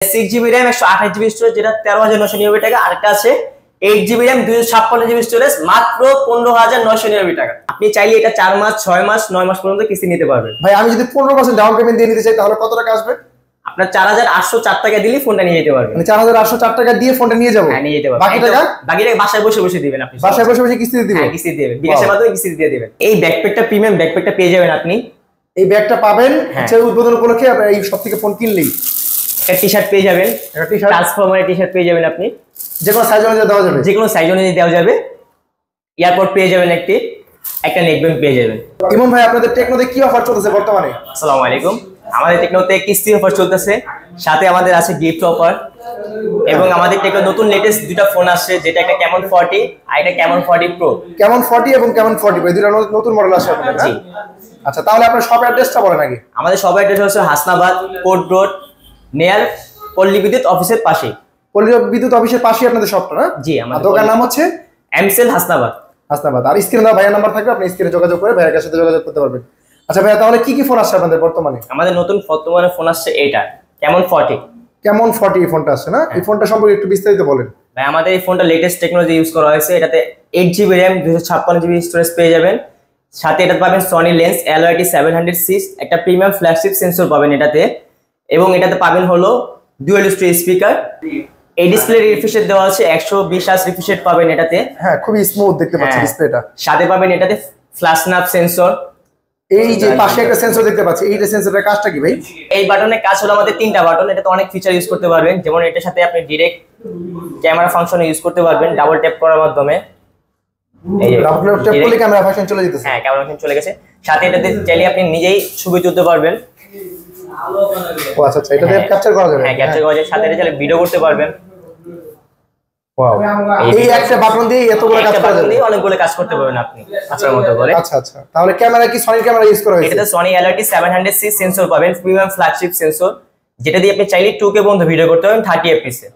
6GB RAM 128GB storage যেটা 13,999 টাকা, আর একটা আছে 8GB RAM 256GB স্টোরেজ মাত্র 15,999 টাকা। আপনি চাইলে এটা 4 মাস 6 মাস 9 মাস পর্যন্ত কিস্তি নিতে পারবেন। ভাই আমি যদি 15% ডাউন পেমেন্ট দিয়ে নিতে চাই তাহলে কত টাকা আসবে? আপনার 4,804 টাকা দিলে ফোনটা নিয়ে যেতে পারবেন। মানে 4,804 টাকা দিয়ে ফোনটা নিয়ে যাব? হ্যাঁ, নিয়ে যেতে পারবেন। বাকি টাকা বাসায় বসে বসে দিবেন আপনি। বাসায় বসে বসে কিস্তি দিবেন? হ্যাঁ, কিস্তি দিবেন, বিকাশের মাধ্যমে কিস্তি দিয়ে দিবেন। এই ব্যাকপ্যাকটা প্রিমিয়াম ব্যাকপ্যাকটা পেয়ে যাবেন আপনি। এই ব্যাগটা পাবেন হচ্ছে উদ্বোধন উপলক্ষে এই সব থেকে ফোন কিনলেই। একটা টি-শার্ট পেয়ে যাবেন, একটা টি-শার্ট ট্রান্সফরমারের টি-শার্ট পেয়ে যাবেন আপনি। যে কোনো সাইজ অনুযায়ী দেওয়া যাবে? যে কোনো সাইজ অনুযায়ী দেওয়া যাবে। এয়ারপড পেয়ে যাবেন একটা নেকব্যান্ড পেয়ে যাবেন। ইমন ভাই আপনাদের টেকনোতে কি অফার চলতেছে বর্তমানে? আসসালামু আলাইকুম। আমাদের টেকনোতে কিস্তি অফার চলতেছে, সাথে আমাদের আছে গিফট অফার, এবং আমাদের টেকনো নতুন লেটেস্ট দুটো ফোন আসছে, যেটা একটা ক্যামন 40 আর একটা ক্যামন 40 প্রো। ক্যামন 40 এবং ক্যামন 40 এই দুটো নতুন মডেল আসছে আপনাদের? জি। আচ্ছা, তাহলে আপনার শপ অ্যাড্রেসটা বলেন আগে। আমাদের শপ অ্যাড্রেস হচ্ছে হাসনাবাদ কোর্ট রোড, নিয়ার পল্লী বিদ্যুৎ অফিসের পাশে। পল্লী বিদ্যুৎ অফিসের পাশে আপনাদের শপটা না? জি। আমাদের দোকান নাম হচ্ছে এমসেল হাসনাবাদ। হাসনাবাদ। আর স্ক্রিনে দাও ভাইয়ের নাম্বার থাকবে, আপনি স্ক্রিনে যোগাযোগ করে ভাইয়ের সাথে যোগাযোগ করতে পারবেন। আচ্ছা ভাইয়া, তাহলে কি কি ফোন আসছে আপনাদের বর্তমানে? আমাদের নতুন বর্তমানে ফোন আসছে এটা ক্যামন 40। ক্যামন 40 এই ফোনটা আসছে না? এই ফোনটা সম্পর্কে একটু বিস্তারিত বলেন ভাই। আমাদের এই ফোনটা লেটেস্ট টেকনোলজি ইউজ করা হয়েছে। এটাতে 8GB RAM 256GB স্টোরেজ পেয়ে যাবেন, সাথে এটা পাবেন সনি লেন্স LYT 706, একটা প্রিমিয়াম ফ্ল্যাগশিপ সেন্সর পাবেন এটাতে, এবং এটাতে পাবেন হলো ডুয়াল স্টোরেজ স্পিকার। এই ডিসপ্লে রিফ্রেশ রেট দেওয়া আছে 120 Hz রিফ্রেশ রেট পাবেন এটাতে। হ্যাঁ, খুবই স্মুথ দেখতে পাচ্ছি ডিসপ্লেটা। সাথে পাবেন এটাতে ফ্ল্যাশ স্ন্যাপ সেন্সর। এই যে পাশে একটা সেন্সর দেখতে পাচ্ছি, এইটা সেন্সরের কাজটা কি ভাই? এই বাটনের কাজ হলো আমাদের 3টা বাটন। এটাতে অনেক ফিচার ইউজ করতে পারবেন, যেমন এটার সাথে আপনি ডাইরেক্ট ক্যামেরা ফাংশন ইউজ করতে পারবেন ডাবল ট্যাপ করার মাধ্যমে। এই ডাবল ট্যাপ করলে ক্যামেরা ফাংশন চলে যেতেছে? হ্যাঁ, ক্যামেরা ফাংশন চলে গেছে। সাথে এটাতে চাইলে আপনি নিজেই ছবি তুলতে পারবেন। ও আচ্ছা আচ্ছা, এটাতে ক্যাপচার করা যাবে? হ্যাঁ, ক্যাপচার করা যায়। সাথে এটা চাইলে ভিডিও করতে পারবেন। ওয়াও, এই একটা বাটন দিয়ে এতগুলো কাজ করা যাবে? অনেকগুলো কাজ করতে পারবেন আপনি আচ্ছার মতো করে। আচ্ছা আচ্ছা, তাহলে ক্যামেরা কি সনি ক্যামেরা ইউজ করা হয়েছে? এটাতে সনি LYT 706 সেন্সর পাবেন, প্রিমিয়াম ফ্ল্যাগশিপ সেন্সর, যেটা দিয়ে আপনি চাইলে 2K পর্যন্ত ভিডিও করতে পারবেন 30 fps এ।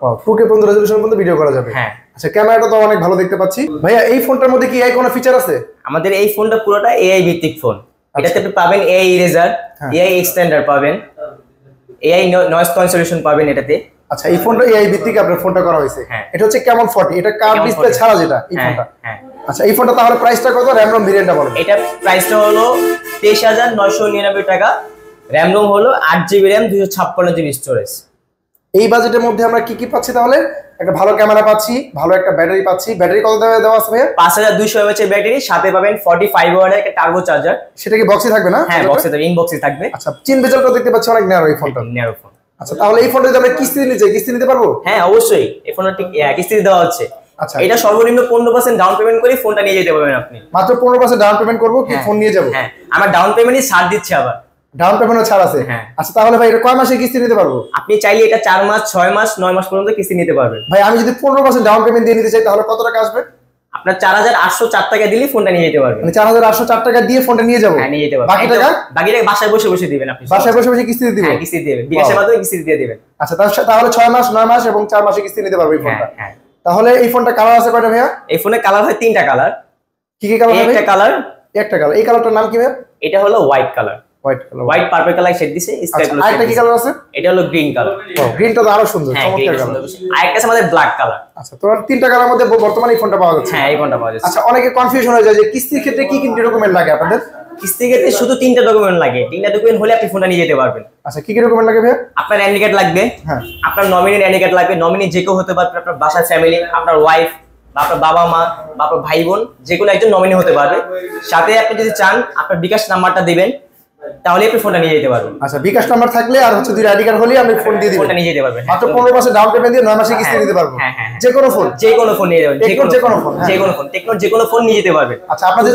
ওয়াও, 2K পর্যন্ত রেজোলিউশন পর্যন্ত ভিডিও করা যাবে? হ্যাঁ। আচ্ছা, ক্যামেরাটা তো অনেক ভালো দেখতে পাচ্ছি। ভাইয়া এই ফোনটার মধ্যে কি AI কোনো ফিচার আছে? আমাদের এই ফোনটা পুরোটা AI ভিত্তিক ফোন। এটাতে আপনি পাবেন AI ইরেজার, AI এক্সটেন্ডার পাবেন, AI নয়েজ ক্যান্সেলেশন পাবেন এটাতে। আচ্ছা, এই ফোনটা AI ভিত্তিক আপনার ফোনটা করা হয়েছে? এটা হচ্ছে ক্যামন 40, এটা কার্ভ ডিসপ্লে ছাড়া যেটা এই ফোনটা? হ্যাঁ। আচ্ছা, এই ফোনটা তাহলে প্রাইসটা কত? র‍্যাম রম ভেরিয়েন্টটা বলুন। এটা প্রাইসটা হলো 23,999 টাকা। র‍্যাম রম হলো 8GB RAM 256GB স্টোরেজ। এই বাজেটের মধ্যে আমরা কি কি পাচ্ছি তাহলে? একটা ভালো ক্যামেরা পাচ্ছি, ভালো একটা ব্যাটারি পাচ্ছি। ব্যাটারি কত দেওয়া আছে ভাইয়া? 5200 mAh এর ব্যাটারি, সাথে পাবেন 45 ওয়াটের একটা টার্বো চার্জার। সেটা কি বক্সে থাকবে না? হ্যাঁ, বক্সে থাকবে, ইনবক্সে থাকবে। আচ্ছা, চিন বেজলটা দেখতে পাচ্ছি অনেক ন্যারো এই ফোনটা। Narrow phone. আচ্ছা, তাহলে এই ফোনটা যদি আমরা কিস্তি নিতে চাই, কিস্তি নিতে পারবো? হ্যাঁ, অবশ্যই। এই ফোনটা ঠিক কিস্তি দেওয়া হচ্ছে। আচ্ছা, এটা সর্বনিম্ন 15% ডাউন পেমেন্ট করে ফোনটা নিয়ে যেতে পারবেন আপনি। মাত্র 15% ডাউন পেমেন্ট করব কি ফোন নিয়ে যাব? হ্যাঁ, আমার ডাউন পেমেন্টই ছাড় দিচ্ছে আবার। ডাউন পেমেন্টও ছাড় আছে? হ্যাঁ। আচ্ছা, তাহলে ভাই এটা কয় মাসে কিস্তি নিতে পারবো? আপনি চাইলে এটা 4 মাস 6 মাস 9 মাস পর্যন্ত কিস্তি নিতে পারবেন। ভাই আমি যদি 15% ডাউন পেমেন্ট দিয়ে নিতে চাই তাহলে কত টাকা আসবে? আপনার 4,804 টাকা দিলে ফোনটা নিয়ে যেতে পারবেন। মানে 4,804 টাকা দিয়ে ফোনটা নিয়ে যাব? হ্যাঁ, নিয়ে যেতে পারবেন। বাকি টাকা বাসায় বসে বসে দিবেন আপনি। বাসায় বসে বসে কিস্তি দিবেন? হ্যাঁ, কিস্তি দিবেন, বিকাশের মাধ্যমে কিস্তি দিয়ে দিবেন। আচ্ছা, তাহলে 6 মাস 9 মাস এবং 4 মাসে কিস্তি নিতে পারবে এই ফোনটা? হ্যাঁ। তাহলে এই ফোনটা কালার আছে কয়টা ভাইয়া? এই ফোনে কালার হয় 3টা কালার। কি কি কালার? একটা কালার, একটা কালার। এই কালারটার নাম কি ভাইয়া? এটা হলো white colour. White colour, white purple colour shade দিছে। Sky blue. আরেকটা কি কালার আছে? এটা হলো গ্রিন কালার। ও, গ্রিনটা তো আরো সুন্দর, চমৎকার কালার। আরেকটা আছে আমাদের ব্ল্যাক কালার। আচ্ছা, তো 3টা কালারের মধ্যে বর্তমানে এই ফোনটা পাওয়া যাচ্ছে? হ্যাঁ, এই ফোনটা পাওয়া যাচ্ছে। আচ্ছা, অনেকে কনফিউশন হয়ে যায় যে কিস্তির ক্ষেত্রে কি কি ডকুমেন্ট লাগে আপনাদের? কিস্তি ক্ষেত্রে শুধু 3টা ডকুমেন্ট লাগে। 3টা ডকুমেন্ট হলে আপনি ফোনটা নিয়ে যেতে পারবেন। আচ্ছা, কি কি ডকুমেন্ট লাগে ভাইয়া? আপনার এনআইডি কার্ড লাগবে। হ্যাঁ। আপনার নমিনির এনআইডি কার্ড লাগবে। নমিনি যে কেউ হতে পারে, আপনার বাসার ফ্যামিলি, আপনার ওয়াইফ, আপনার বাবা মা, আপনার ভাই বোন, যে কোনো একজন নমিনি হতে পারবে। সাথে আপনি যদি চান আপনার বিকাশ নাম্বারটা দিবেন, তাহলে আপনি ফোনটা নিয়ে যেতে পারবেন। আচ্ছা, বিকাশ নাম্বার থাকলে আর হচ্ছে 2 আইডি কার্ড হলে আমি ফোন দিয়ে দিব? ফোনটা নিয়ে যেতে পারবেন। মাত্র 15% ডাউন পেমেন্ট দিয়ে 9 মাসে কিস্তি নিতে পারবো? হ্যাঁ। যে কোনো ফোন? যে কোনো ফোন নিয়ে যাবেন। যে কোনো ফোন? যে কোনো ফোন, টেকনোর যে কোনো ফোন নিয়ে যেতে পারবেন। আচ্ছা, আপনাদের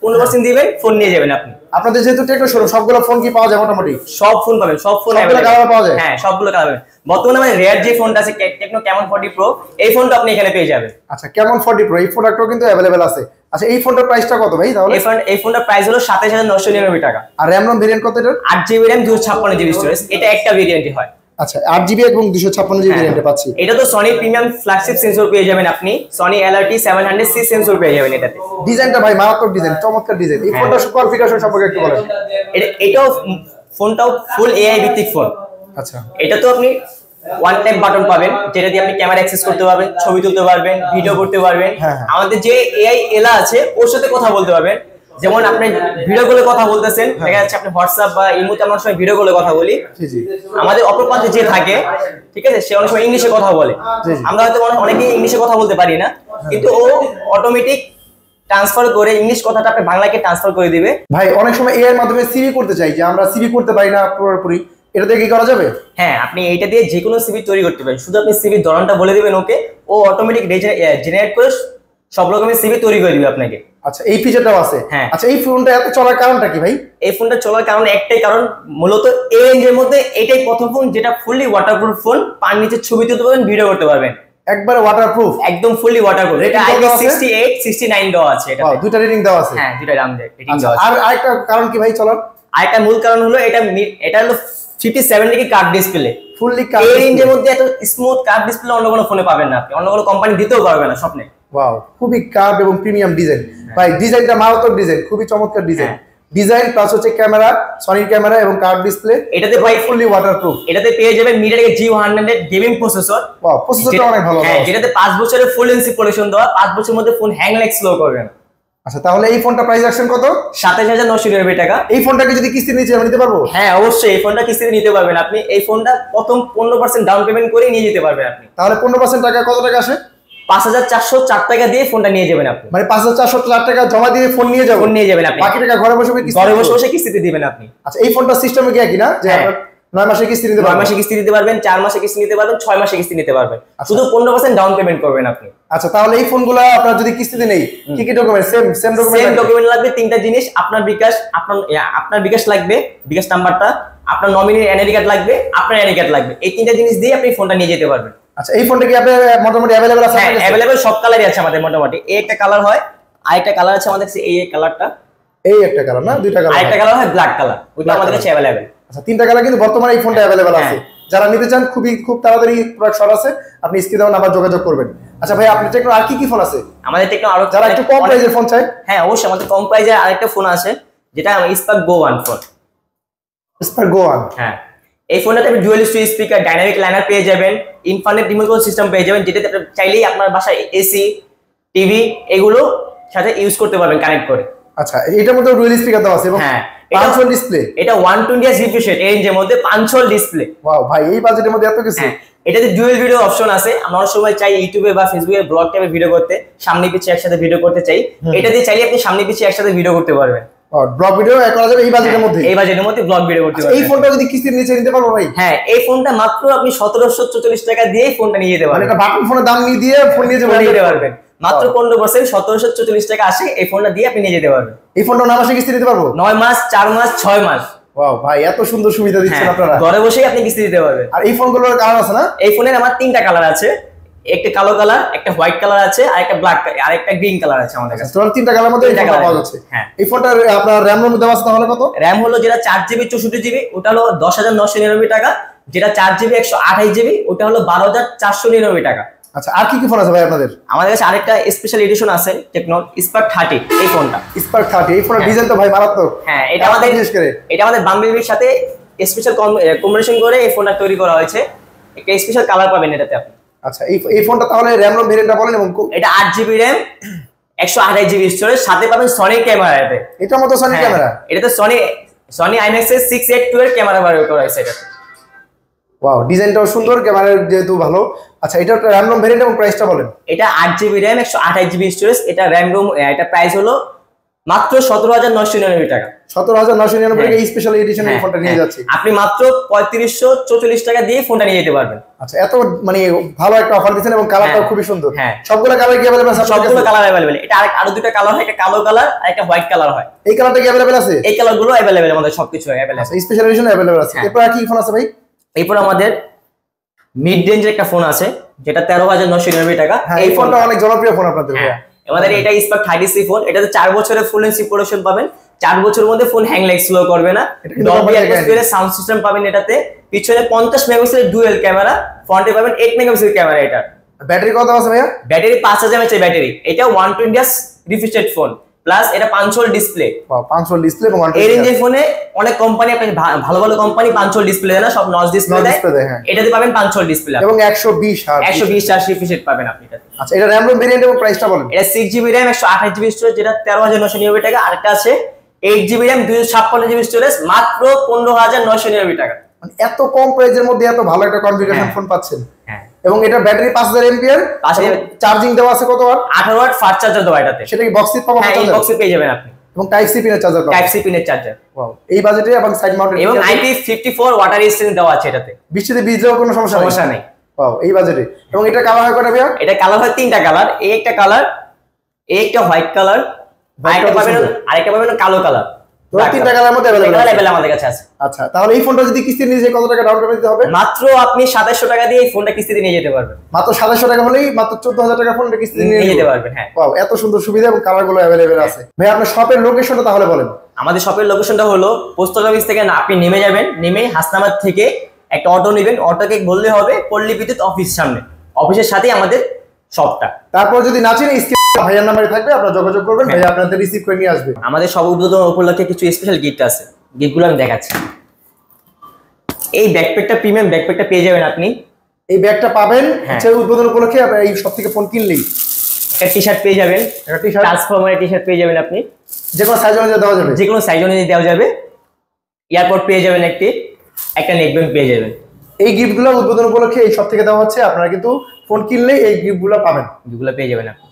15% দিবেন, ফোন নিয়ে যাবেন আপনি। আপনাদের যেহেতু টেকনো শোরুম, সবগুলো ফোন কি পাওয়া যায় মোটামুটি? সব ফোন পাবেন, সব ফোন সবগুলো কালার পাওয়া যায়? হ্যাঁ, সবগুলো কালার পাবেন। বর্তমানে মানে রেয়ার যে ফোনটা আছে টেকনো ক্যামন 40 প্রো, এই ফোনটা আপনি এখানে পেয়ে যাবেন। আচ্ছা, ক্যামন 40 প্রো এই প্রোডাক্টও কিন্তু अवेलेबल আছে। আচ্ছা, এই ফোনটার প্রাইসটা কত ভাই তাহলে? এই ফোনটার প্রাইস হলো 27,999 টাকা। আর র‍্যাম রম ভেরিয়েন্ট কত এটার? 8GB RAM 256GB storage. এটা একটা ভেরিয়েন্টই হয়। আচ্ছা, 8GB এবং 256GB ভেরিয়েন্টে পাচ্ছি। এটা তো সনি প্রিমিয়াম ফ্ল্যাগশিপ সেন্সর পেয়ে যাবেন আপনি। সনি LYT 706 সেন্সর পেয়ে যাবেন এটাতে। ডিজাইনটা ভাই মারাত্মক ডিজাইন, চমৎকার ডিজাইন। এই ফোনটার কনফিগারেশন সম্পর্কে একটু বলেন। এটাও ফোনটাও ফুল AI ভিত্তিক ফোন। আচ্ছা, এটা তো আপনি ওয়ান টাইপ বাটন পাবেন, যেটা দিয়ে আপনি ক্যামেরা অ্যাক্সেস করতে পারবেন, ছবি তুলতে পারবেন, ভিডিও করতে পারবেন। আমাদের যে এআই এলা আছে ওর সাথে কথা বলতে পারবেন। যেমন আপনি ভিডিও কলে কথা বলতেছেন, দেখা যাচ্ছে আপনি হোয়াটসঅ্যাপ বা ইমোতে আমরা সময় ভিডিও কলে কথা বলি, আমাদের অপর প্রান্তে যে থাকে, ঠিক আছে, সে অনেক সময় ইংলিশে কথা বলে, আমরা হয়তো অনেকেই ইংলিশে কথা বলতে পারি না, কিন্তু ও অটোমেটিক ট্রান্সফার করে ইংলিশ কথাটা আপনি বাংলাকে ট্রান্সফার করে দিবে। ভাই অনেক সময় এআই এর মাধ্যমে সিভি করতে চাই, যে আমরা সিভি করতে পারি না পুরোপুরি, এটা দিয়ে কি করা যাবে? হ্যাঁ, আপনি এইটা দিয়ে যে কোনো সিভি তৈরি করতে পারেন। শুধু আপনি সিভির ধরনটা বলে দিবেন ওকে, ও অটোমেটিক জেনারেট করে সব রকমের সিভি তৈরি করে দিবে আপনাকে। আচ্ছা, এই ফিচারটাও আছে। হ্যাঁ। আচ্ছা, এই ফোনটা এত চলার কারণটা কি ভাই? এই ফোনটা চলার কারণ একটাই কারণ, মূলত এই রেঞ্জের মধ্যে এটাই প্রথম ফোন যেটা ফুললি ওয়াটারপ্রুফ ফোন। পার নিচে ছবি তুলতে পারবেন, ভিডিও করতে পারবেন, একবারে ওয়াটারপ্রুফ, একদম ফুললি ওয়াটারপ্রুফ। এটা IP68 69 দেওয়া আছে। এটা দুইটা রেটিং দেওয়া আছে। হ্যাঁ, দুইটা রেটিং দেওয়া আছে। আর আরেকটা কারণ কি ভাই চলার? আরেকটা মূল কারণ হলো এটা হলো 57 degree curve display. Fully curve. এই রেঞ্জের মধ্যে এত স্মুথ কার্ভ ডিসপ্লে অন্য কোনো ফোনে পাবেন না আপনি, অন্য কোনো কোম্পানি দিতেও পারবে না স্বপ্নে। ওয়াও, খুবই কার্ভ এবং প্রিমিয়াম ডিজাইন। ভাই ডিজাইনটা মারাত্মক ডিজাইন, খুবই চমৎকার ডিজাইন। ডিজাইন প্লাস হচ্ছে ক্যামেরা, সনির ক্যামেরা এবং কার্ভ ডিসপ্লে। এটাতে ভাই ফুললি ওয়াটারপ্রুফ। এটাতে পেয়ে যাবেন MediaTek G100 gaming processor. Wow, প্রসেসরটা অনেক ভালো। হ্যাঁ, যেটাতে 5 বছরের ফুল এনসি প্রোটেকশন দেওয়া, 5 বছরের মধ্যে ফোন হ্যাং ল্যাগ স্লো করবে না। আচ্ছা, তাহলে এই ফোনটা প্রাইস রাখছেন কত? 27990 টাকা। এই ফোনটাকে যদি কিস্তি নিচে আমি নিতে পারবো? হ্যাঁ, অবশ্যই এই ফোনটা কিস্তিতে নিতে পারবেন আপনি। এই ফোনটা প্রথম 15% ডাউন পেমেন্ট করে নিয়ে যেতে পারবেন আপনি। তাহলে 15% টাকা কত টাকা আসে? 5404 টাকা দিয়ে ফোনটা নিয়ে যাবেন আপনি। মানে 5404 টাকা জমা দিয়ে ফোন নিয়ে যাবেন? ফোন নিয়ে যাবেন আপনি, বাকি টাকা ঘরে বসে বসে কিস্তিতে দিবেন আপনি। আচ্ছা, এই ফোনটা সিস্টেমে কি একই না, যে 9 মাসে কিস্তি নিতে পারবেন? 9 মাসে কিস্তি নিতে পারবেন, 4 মাসে কিস্তি নিতে পারবেন, 6 মাসে কিস্তি নিতে পারবেন। শুধু 15% ডাউন পেমেন্ট করবেন আপনি। আচ্ছা, তাহলে এই ফোনগুলো আপনারা যদি কিস্তিতে নেই, কি কি ডকুমেন্ট? সেম ডকুমেন্ট লাগবে। 3টা জিনিস, আপনার বিকাশ, আপনার বিকাশ লাগবে, বিকাশ নাম্বারটা, আপনার নমিনির এনআইডি কার্ড লাগবে, আপনার এনআইডি কার্ড লাগবে। এই 3টা জিনিস দিয়ে আপনি ফোনটা নিয়ে যেতে পারবেন। আচ্ছা, এই ফোনটা কি আপনার মোটামুটি अवेलेबल আছে? হ্যাঁ, अवेलेबल সব কালারই আছে আমাদের মোটামুটি। এই একটা কালার হয়, আরেকটা কালার আছে আমাদের কাছে এই কালারটা, এই একটা কালার না, দুইটা কালার। আরেকটা কালার হয় ব্ল্যাক কালার, ওইটা আমাদের কাছে अवेलेबल। আচ্ছা, 3টা কালার কিন্তু বর্তমানে এই ফোনটা अवेलेबल আছে। যারা নিতে চান খুব তাড়াতাড়ি প্রোডাক্ট সর আছে, আপনি স্ক্রিনে দেওয়া নাম্বার যোগাযোগ করবেন। আচ্ছা ভাই, আপনার টেকনো আর কি ফোন আছে? আমাদের টেকনো আরো যারা একটু কম প্রাইসের ফোন চায়? হ্যাঁ, অবশ্যই আমাদের কম প্রাইসে আরেকটা ফোন আছে, যেটা স্পার্ক গো 1 ফোন। স্পার্ক গো 1। হ্যাঁ, এই ফোনটাতে আপনি ডুয়াল স্পিকার, ডাইনামিক লাইনার পেয়ে যাবেন, ইনফিনিট রিমোট কন্ট্রোল সিস্টেম পেয়ে যাবেন, যেটাতে আপনি চাইলেই আপনার বাসায় এসি, টিভি এগুলো সাথে ইউজ করতে পারবেন কানেক্ট করে। আচ্ছা, এটার মধ্যে ডুয়াল স্পিকার দেওয়া আছে এবং হ্যাঁ, পাঁচল ডিসপ্লে। এটা 120 Hz রিফ্রেশ রেট এই রেঞ্জের মধ্যে, পাঁচল ডিসপ্লে। ওয়াও ভাই, এই বাজেটের মধ্যে এত কিছু। এটাতে ডুয়াল ভিডিও অপশন আছে। আমরা অনেক সময় চাই ইউটিউবে বা ফেসবুকে ব্লগ টাইপের ভিডিও করতে, সামনে পিছে একসাথে ভিডিও করতে চাই, এটা দিয়ে চাইলে আপনি সামনে পিছে একসাথে ভিডিও করতে পারবেন। ব্লগ ভিডিও করা যাবে এই বাজেটের মধ্যে? এই বাজেটের মধ্যে ব্লগ ভিডিও করতে পারবেন। এই ফোনটা যদি কিস্তির নিচে নিতে পারবো ভাই? হ্যাঁ, এই ফোনটা মাত্র আপনি 1744 টাকা দিয়ে ফোনটা নিয়ে যেতে পারবেন। মানে এটা বাটন ফোনের দাম নিয়ে দিয়ে ফোন নিয়ে যেতে পারবেন। মাত্র 15% 1744 টাকা আসে, এই ফোনটা দিয়ে আপনি নিয়ে যেতে পারবেন। এই ফোনটা 9 মাসে কিস্তি নিতে পারবো? 9 মাস, 4 মাস, 6 মাস। ওয়াও ভাই, এত সুন্দর সুবিধা দিচ্ছেন আপনারা। ঘরে বসেই আপনি কিস্তি দিতে পারবেন। আর এই ফোনগুলোর কালার আছে না? এই ফোনের আমার 3টা কালার আছে, একটা কালো কালার, একটা হোয়াইট কালার আছে, আর একটা ব্ল্যাক আর একটা গ্রিন কালার আছে আমাদের কাছে। টোটাল 3টা কালার মধ্যে এই ফোনটা পাওয়া যাচ্ছে। হ্যাঁ, এই ফোনটার আপনার RAM রোম দেওয়া আছে তাহলে কত? RAM হলো যেটা 4GB 64GB, ওটা হলো 10999 টাকা। যেটা 4GB 128GB, ওটা হলো 12499 টাকা। আচ্ছা, আর কি কি ফোন আছে ভাই আপনাদের? আমাদের কাছে আরেকটা স্পেশাল এডিশন আছে, টেকনো স্পার্ক 30। এই ফোনটা স্পার্ক 30, এই ফোনের ডিজাইন তো ভাই মারাত্মক। হ্যাঁ, এটা আমাদের বাম্বলবির সাথে স্পেশাল কম্বিনেশন করে এই ফোনটা তৈরি করা হয়েছে। একটা স্পেশাল কালার পাবেন এটাতে আপনি। আচ্ছা, এই ফোনটা তাহলে RAM রোম ভেরিয়েন্টটা বলেন। এবং এটা 8GB RAM, 128GB স্টোরেজ, সাথে পাবেন সনি ক্যামেরা। এটার মতো সনি ক্যামেরা? এটাতে সনি IMAX 682 এর ক্যামেরা ব্যবহার করা হয়েছে এটাতে। ওয়াও, ডিজাইনটাও সুন্দর, ক্যামেরা যেহেতু ভালো। আচ্ছা, এটা RAM রোম ভেরিয়েন্ট এবং প্রাইসটা বলেন। এটা 8GB RAM, 128GB স্টোরেজ। এটা RAM রোম, এটা প্রাইস হলো মাত্র 17999 টাকা। 17999 টাকা এই স্পেশাল এডিশনের এই ফোনটা নিয়ে যাচ্ছে। আপনি মাত্র 3544 টাকা দিয়ে ফোনটা নিয়ে যেতে পারবেন। আচ্ছা, এত মানে ভালো একটা অফার দিচ্ছেন এবং কালারটাও খুবই সুন্দর। হ্যাঁ, সবগুলো কালার কি अवेलेबल আছে? সবগুলো কালার अवेलेबल। এটা আরো দুটো কালার হয়, একটা কালো কালার আর একটা হোয়াইট কালার হয়। এই কালারটা কি अवेलेबल আছে? এই কালারগুলো अवेलेबल, আমাদের সবকিছু अवेलेबल আছে। এই স্পেশাল এডিশন अवेलेबल আছে। এরপর কি ফোন আছে ভাই? এরপর আমাদের মিড রেঞ্জের একটা ফোন আছে, যেটা 13999 টাকা। এই ফোনটা অনেক জনপ্রিয় ফোন আপনাদের। আমাদের এটা স্পার্ক 30C ফোন। এটাতে 4 বছরের ফুল এনসি প্রোটেকশন পাবেন। 4 বছরের মধ্যে ফোন হ্যাং ল্যাগ স্লো করবে না। ডলবি অ্যাটমসফিয়ারের সাউন্ড সিস্টেম পাবেন এটাতে। পিছনে 50 মেগাপিক্সেলের ডুয়াল ক্যামেরা, ফ্রন্টে পাবেন 8 মেগাপিক্সেল ক্যামেরা। এটা ব্যাটারি কত আছে ভাইয়া? Battery 5000 mAh battery. এটা 120 Hz refresh rate phone, plus এটা 5 হোল ডিসপ্লে। 5 হোল ডিসপ্লে এবং এই রেঞ্জের ফোনে অনেক কোম্পানি আপনাকে ভালো ভালো কোম্পানি 5 হোল ডিসপ্লে দেয় না, সব নচ ডিসপ্লে দেয়। এটাতে পাবেন 5 হোল ডিসপ্লে এবং 120 হার্জ রিফ্রেশ রেট পাবেন আপনি এটাতে। আচ্ছা, এটা RAM ROM ভেরিয়েন্ট এবং প্রাইসটা বলেন। এটা 6GB RAM 128GB স্টোরেজ, যেটা 13999 টাকা। আরেকটা আছে 8GB RAM 256GB স্টোরেজ, মাত্র 15999 টাকা। মানে এত কম প্রাইসের মধ্যে এত ভালো একটা কনফিগারেশন ফোন পাচ্ছেন। হ্যাঁ, এবং এটা ব্যাটারি 5000 এমপিআর, চার্জিং দেওয়া আছে কত ওয়াট? 18 ওয়াট ফাস্ট চার্জার দেওয়া এটাতে। সেটা কি বক্সে পাবো? হ্যাঁ, এই বক্সে পেয়ে যাবেন আপনি। এবং টাইপ সি পিনের চার্জার পাবেন। টাইপ সি পিনের চার্জার। ওয়াও, এই বাজেটে এবং সাইড মাউন্টেড এবং IP54 ওয়াটার রেজিস্ট্যান্স দেওয়া আছে এটাতে। বৃষ্টিতে ভিজলেও কোনো সমস্যা নেই। ওয়াও, এই বাজেটে। এবং এটা কালার হয় কয়টা ভাইয়া? এটা কালার হয় 3টা কালার। এই একটা কালার, এই একটা হোয়াইট কালার, আরেকটা পাবেন কালো কালার। তো 3টা কালার মধ্যে अवेलेबल আমাদের কাছে আছে। আচ্ছা, তাহলে এই ফোনটা যদি কিস্তিতে নিয়ে যায় কত টাকা ডাউন পেমেন্ট দিতে হবে? মাত্র আপনি 2700 টাকা দিয়ে এই ফোনটা কিস্তিতে নিয়ে যেতে পারবেন। মাত্র 2700 টাকা হলেই মাত্র 14000 টাকা ফোনটা কিস্তিতে নিয়ে যেতে পারবেন। হ্যাঁ, ওয়াও, এত সুন্দর সুবিধা এবং কালারগুলো अवेलेबल আছে। ভাই আপনার শপের লোকেশনটা তাহলে বলেন। আমাদের শপের লোকেশনটা হলো পোস্ট অফিস থেকে আপনি নেমে যাবেন, নেমে হাসনাবাদ থেকে একটা অটো নেবেন, অটোকে বললে হবে পল্লী বিদ্যুৎ অফিস সামনে, অফিসের সাথেই আমাদের শপটা। তারপর যদি না চিনেন ভাইয়ার নাম্বারে থাকবে, আপনারা যোগাযোগ করবেন, ভাইয়া আপনাদের রিসিভ করে নিয়ে আসবে। আমাদের সব উদ্বোধন উপলক্ষে কিছু স্পেশাল গিফট আছে, গিফটগুলো আমি দেখাচ্ছি। এই ব্যাকপ্যাকটা প্রিমিয়াম ব্যাকপ্যাকটা পেয়ে যাবেন আপনি। এই ব্যাগটা পাবেন হচ্ছে উদ্বোধন উপলক্ষে, আপনারা এই সব থেকে ফোন কিনলেই একটা টি-শার্ট পেয়ে যাবেন, একটা টি-শার্ট ট্রান্সফরমারের টি-শার্ট পেয়ে যাবেন আপনি, যে কোনো সাইজ অনুযায়ী দেওয়া যাবে, যে কোনো সাইজ অনুযায়ী দেওয়া যাবে। এয়ারপড পেয়ে যাবেন, একটা নেকব্যান্ড পেয়ে যাবেন। এই গিফটগুলো উদ্বোধন উপলক্ষে এই সব থেকে দেওয়া হচ্ছে, আপনারা কিন্তু ফোন কিনলেই এই গিফটগুলো পাবেন, যেগুলো পেয়ে যাবেন আপনি।